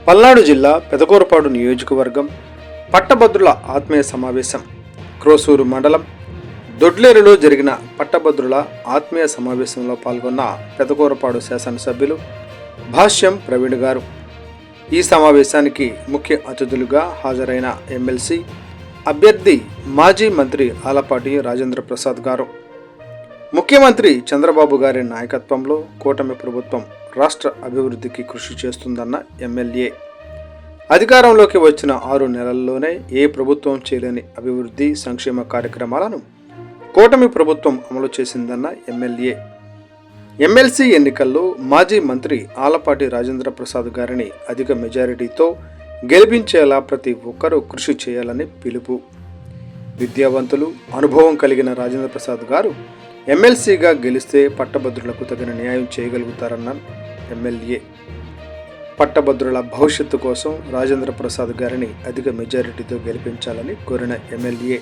పల్నాడు జిల్లా పెదకూరపాడు నియోజకవర్గం పట్టభద్రుల ఆత్మీయ సమావేశం క్రోసూరు మండలం దొడ్లేరులో జరిగిన పట్టభద్రుల ఆత్మీయ సమావేశంలో పాల్గొన్న పెదకూరపాడు శాసనసభ్యులు భాష్యం ప్రవీణ్ గారు. ఈ సమావేశానికి ముఖ్య అతిథులుగా హాజరైన ఎమ్మెల్సీ అభ్యర్థి మాజీ మంత్రి ఆలపాటి రాజేంద్ర ప్రసాద్ గారు. ముఖ్యమంత్రి చంద్రబాబు గారి నాయకత్వంలో కూటమి ప్రభుత్వం రాష్ట్ర అభివృద్ధికి కృషి చేస్తుందన్న ఎమ్మెల్యే, అధికారంలోకి వచ్చిన 6 నెలల్లోనే ఏ ప్రభుత్వం చేయలేని అభివృద్ధి సంక్షేమ కార్యక్రమాలను కూటమి ప్రభుత్వం అమలు చేసిందన్న ఎమ్మెల్యే, ఎమ్మెల్సీ ఎన్నికల్లో మాజీ మంత్రి ఆలపాటి రాజేంద్ర ప్రసాద్ గారిని అధిక మెజారిటీతో గెలిపించేలా ప్రతి ఒక్కరూ కృషి చేయాలని పిలుపు. విద్యావంతులు, అనుభవం కలిగిన రాజేంద్ర ప్రసాద్ గారు ఎమ్మెల్సీగా గెలిస్తే పట్టభద్రులకు తగిన న్యాయం చేయగలుగుతారన్న ఎమ్మెల్యే. పట్టభద్రుల భవిష్యత్తు కోసం రాజేంద్ర ప్రసాద్ గారిని అధిక మెజారిటీతో గెలిపించాలని కోరిన ఎమ్మెల్యే